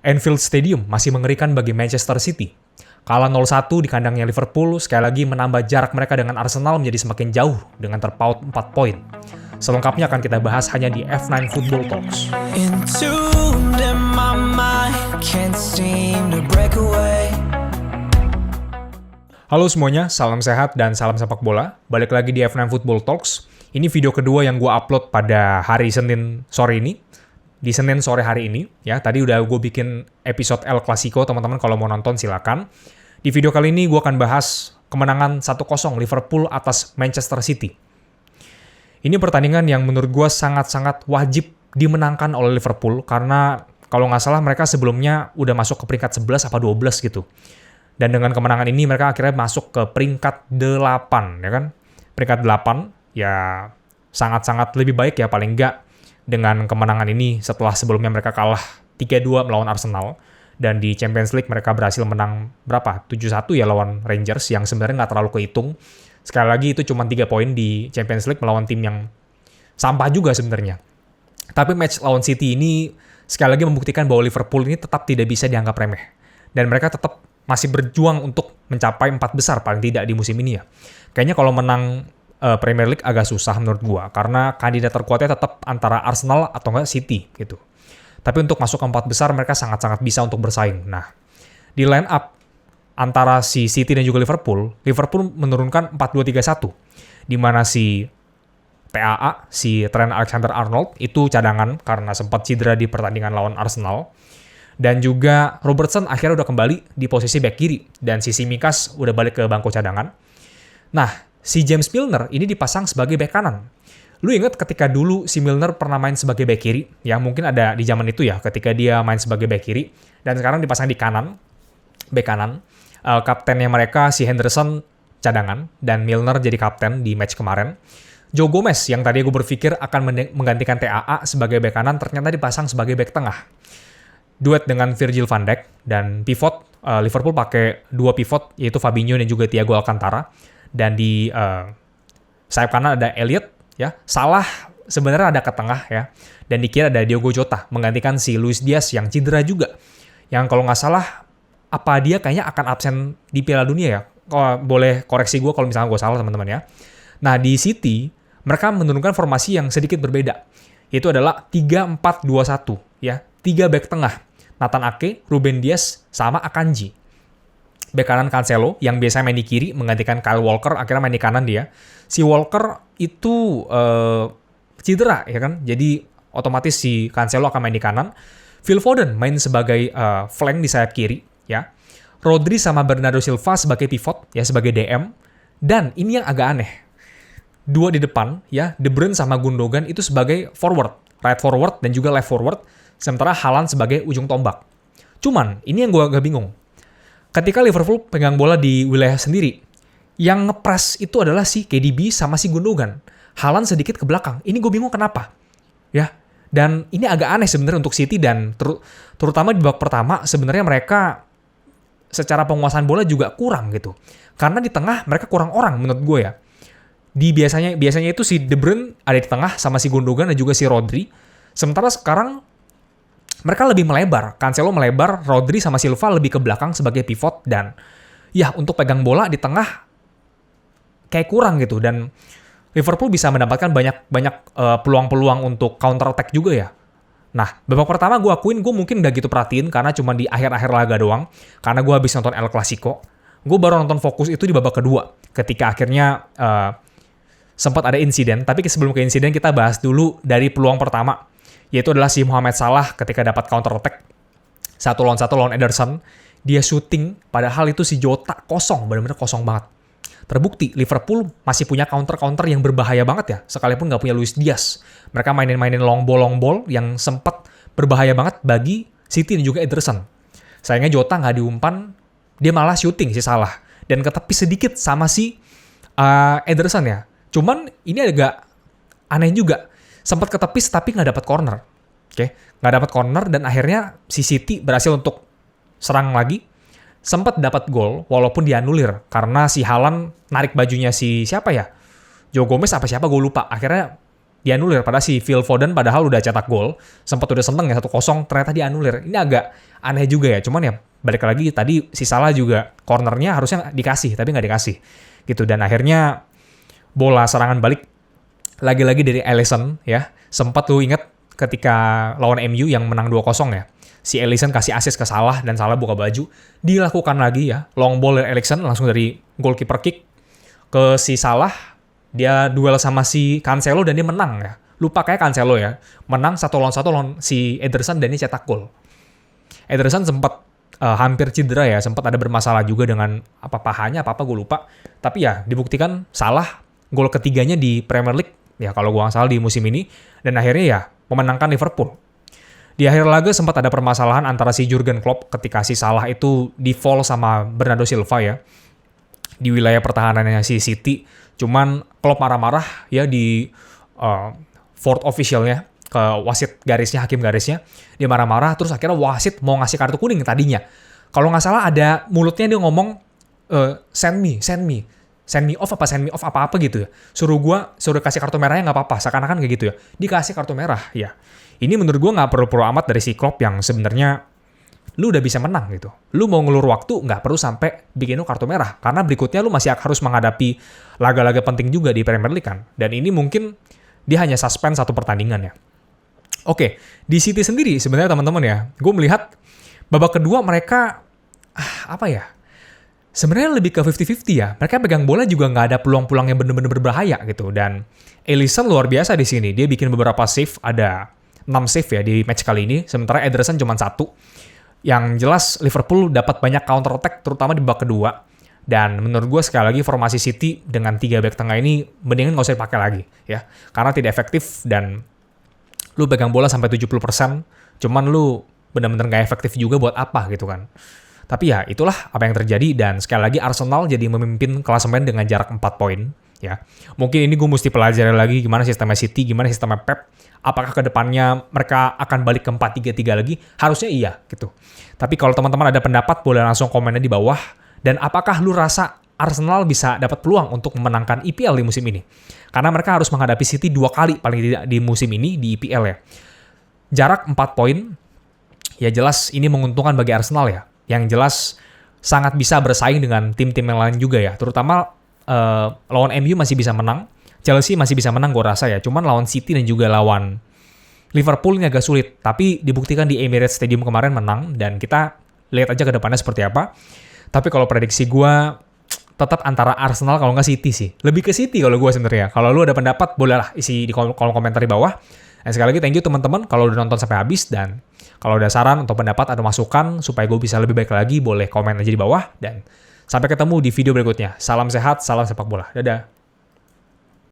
Anfield Stadium masih mengerikan bagi Manchester City. Kalah 0-1 di kandangnya Liverpool, sekali lagi menambah jarak mereka dengan Arsenal menjadi semakin jauh dengan terpaut 4 poin. Selengkapnya akan kita bahas hanya di F9 Football Talks. Halo semuanya, salam sehat dan salam sepak bola. Balik lagi di F9 Football Talks. Ini video kedua yang gue upload pada hari Senin sore ini. Di Senin sore hari ini, ya. Tadi udah gue bikin episode El Clasico, teman-teman kalau mau nonton silakan. Di video kali ini gue akan bahas kemenangan 1-0 Liverpool atas Manchester City. Ini pertandingan yang menurut gue sangat-sangat wajib dimenangkan oleh Liverpool, karena kalau nggak salah mereka sebelumnya udah masuk ke peringkat 11 apa 12 gitu. Dan dengan kemenangan ini mereka akhirnya masuk ke peringkat 8, ya kan? Peringkat 8, ya sangat-sangat lebih baik ya paling nggak dengan kemenangan ini setelah sebelumnya mereka kalah 3-2 melawan Arsenal. Dan di Champions League mereka berhasil menang berapa? 7-1 ya lawan Rangers yang sebenarnya nggak terlalu kehitung. Sekali lagi itu cuma 3 poin di Champions League melawan tim yang sampah juga sebenarnya. Tapi match lawan City ini sekali lagi membuktikan bahwa Liverpool ini tetap tidak bisa dianggap remeh. Dan mereka tetap masih berjuang untuk mencapai 4 besar paling tidak di musim ini ya. Kayaknya kalau menang Premier League agak susah menurut gua karena kandidat terkuatnya tetap antara Arsenal atau enggak City gitu. Tapi untuk masuk ke 4 besar mereka sangat-sangat bisa untuk bersaing. Nah, di line up antara si City dan juga Liverpool menurunkan 4-2-3-1 di mana si TAA, si Trent Alexander-Arnold itu cadangan karena sempat cedera di pertandingan lawan Arsenal. Dan juga Robertson akhirnya udah kembali di posisi back kiri dan si Tsimikas udah balik ke bangku cadangan. Nah, si James Milner ini dipasang sebagai bek kanan. Lu inget ketika dulu si Milner pernah main sebagai bek kiri? Ya mungkin ada di zaman itu ya ketika dia main sebagai bek kiri. Dan sekarang dipasang di kanan, bek kanan. Kaptennya mereka si Henderson cadangan dan Milner jadi kapten di match kemarin. Joe Gomez yang tadi gue berpikir akan menggantikan TAA sebagai bek kanan ternyata dipasang sebagai bek tengah. Duet dengan Virgil van Dijk dan pivot. Liverpool pakai 2 pivot yaitu Fabinho dan juga Thiago Alcantara. Dan di sayap kanan ada Elliot, ya. Salah sebenarnya ada ke tengah ya. Dan di kiri ada Diogo Jota menggantikan si Luis Diaz yang cedera juga. Yang kalau nggak salah apa dia kayaknya akan absen di Piala Dunia ya. Boleh koreksi gue kalau misalnya gue salah teman-teman ya. Nah di City mereka menurunkan formasi yang sedikit berbeda. Yaitu adalah 3-4-2-1 ya. 3 back tengah. Nathan Ake, Ruben Dias, sama Akanji. Bek kanan Cancelo yang biasa main di kiri menggantikan Kyle Walker, akhirnya main di kanan dia. Si Walker itu cedera ya kan. Jadi otomatis si Cancelo akan main di kanan. Phil Foden main sebagai flank di sayap kiri ya. Rodri sama Bernardo Silva sebagai pivot ya, sebagai DM. Dan ini yang agak aneh. 2 di depan ya, De Bruyne sama Gundogan itu sebagai forward, right forward dan juga left forward, sementara Haaland sebagai ujung tombak. Cuman ini yang gue agak bingung. Ketika Liverpool pegang bola di wilayah sendiri, yang ngepres itu adalah si KDB sama si Gundogan. Haaland sedikit ke belakang. Ini gue bingung kenapa. Ya. Dan ini agak aneh sebenarnya untuk City dan terutama di babak pertama sebenarnya mereka secara penguasaan bola juga kurang gitu. Karena di tengah mereka kurang orang menurut gue ya. Di biasanya itu si De Bruyne ada di tengah sama si Gundogan dan juga si Rodri. Sementara sekarang mereka lebih melebar, Cancelo melebar, Rodri sama Silva lebih ke belakang sebagai pivot dan ya untuk pegang bola di tengah kayak kurang gitu dan Liverpool bisa mendapatkan banyak peluang-peluang untuk counter attack juga ya. Nah, babak pertama gue akuin gue mungkin gak gitu perhatiin karena cuma di akhir-akhir laga doang karena gue habis nonton El Clasico. Gue baru nonton fokus itu di babak kedua ketika akhirnya sempat ada insiden, tapi sebelum ke insiden kita bahas dulu dari peluang pertama. Yaitu adalah si Mohamed Salah ketika dapat counter attack 1 lawan 1 lawan Ederson. Dia shooting, padahal itu si Jota kosong, benar-benar kosong banget. Terbukti Liverpool masih punya counter-counter yang berbahaya banget ya, sekalipun nggak punya Luis Diaz. Mereka mainin long ball yang sempat berbahaya banget bagi City dan juga Ederson. Sayangnya Jota nggak diumpan, dia malah shooting si Salah. Dan ketepis sedikit sama si Ederson ya. Cuman ini agak aneh juga. Sempat ketepis tapi nggak dapat corner. Oke, nggak dapat corner dan akhirnya si City berhasil untuk serang lagi. Sempat dapat gol walaupun dianulir karena si Haaland narik bajunya si siapa ya? Joe Gomez apa siapa gue lupa. Akhirnya dianulir. Padahal si Phil Foden padahal udah cetak gol, sempat udah seneng ya 1-0, ternyata dianulir. Ini agak aneh juga ya, cuman ya balik lagi tadi si Salah juga cornernya harusnya dikasih, tapi nggak dikasih gitu. Dan akhirnya bola serangan balik lagi-lagi dari Alisson ya. Sempat lu inget ketika lawan MU yang menang 2-0 ya. Si Alisson kasih assist ke Salah dan Salah buka baju. Dilakukan lagi ya, long ball dari Alisson langsung dari goalkeeper kick ke si Salah. Dia duel sama si Cancelo dan dia menang ya. Lupa kayak Cancelo ya. Menang 1-1 lawan si Ederson dan dia cetak gol. Ederson sempat hampir cedera ya, sempat ada bermasalah juga dengan pahanya apa gue lupa. Tapi ya dibuktikan Salah gol ketiganya di Premier League ya kalau gue nggak salah di musim ini, dan akhirnya ya memenangkan Liverpool. Di akhir laga sempat ada permasalahan antara si Jurgen Klopp ketika si Salah itu di foul sama Bernardo Silva ya di wilayah pertahanannya si City. Cuman Klopp marah-marah ya di fourth officialnya, ke wasit garisnya, hakim garisnya. Dia marah-marah, terus akhirnya wasit mau ngasih kartu kuning tadinya. Kalau nggak salah ada mulutnya dia ngomong, send me off apa-apa gitu ya. Suruh kasih kartu merahnya nggak apa-apa, seakan-akan kayak gitu ya. Dikasih kartu merah ya. Ini menurut gue nggak perlu amat dari si Klopp yang sebenarnya lu udah bisa menang gitu. Lu mau ngelur waktu nggak perlu sampai bikin lu kartu merah. Karena berikutnya lu masih harus menghadapi laga-laga penting juga di Premier League kan. Dan ini mungkin dia hanya suspend 1 pertandingan ya. Oke, di City sendiri sebenarnya teman-teman ya, gue melihat babak kedua mereka sebenarnya lebih ke 50-50 ya. Mereka pegang bola juga nggak ada peluang-peluang yang benar-benar berbahaya gitu. Dan Alisson luar biasa di sini. Dia bikin beberapa save, ada 6 save ya di match kali ini. Sementara Ederson cuma 1. Yang jelas Liverpool dapat banyak counter attack terutama di babak kedua. Dan menurut gue sekali lagi formasi City dengan 3 back tengah ini mendingan nggak usah dipakai lagi ya. Karena tidak efektif dan lu pegang bola sampai 70%, cuman lu benar-benar nggak efektif juga buat apa gitu kan. Tapi ya itulah apa yang terjadi, dan sekali lagi Arsenal jadi memimpin klasemen dengan jarak 4 poin ya. Mungkin ini gue mesti pelajari lagi gimana sistemnya City, gimana sistemnya Pep. Apakah ke depannya mereka akan balik ke 4-3-3 lagi? Harusnya iya gitu. Tapi kalau teman-teman ada pendapat boleh langsung komennya di bawah. Dan apakah lu rasa Arsenal bisa dapat peluang untuk memenangkan EPL di musim ini? Karena mereka harus menghadapi City 2 kali paling tidak di musim ini di EPL ya. Jarak 4 poin, ya jelas ini menguntungkan bagi Arsenal ya. Yang jelas sangat bisa bersaing dengan tim-tim yang lain juga ya. Terutama lawan MU masih bisa menang, Chelsea masih bisa menang gue rasa ya. Cuman lawan City dan juga lawan Liverpool ini agak sulit. Tapi dibuktikan di Emirates Stadium kemarin menang, dan kita lihat aja ke depannya seperti apa. Tapi kalau prediksi gue tetap antara Arsenal kalau nggak City sih. Lebih ke City kalau gue sebenarnya. Kalau lu ada pendapat bolehlah isi di kolom komentar di bawah. Dan sekali lagi thank you teman-teman kalau udah nonton sampai habis, dan kalau ada saran atau pendapat atau masukan supaya gue bisa lebih baik lagi boleh komen aja di bawah, dan sampai ketemu di video berikutnya. Salam sehat, salam sepak bola. Dadah.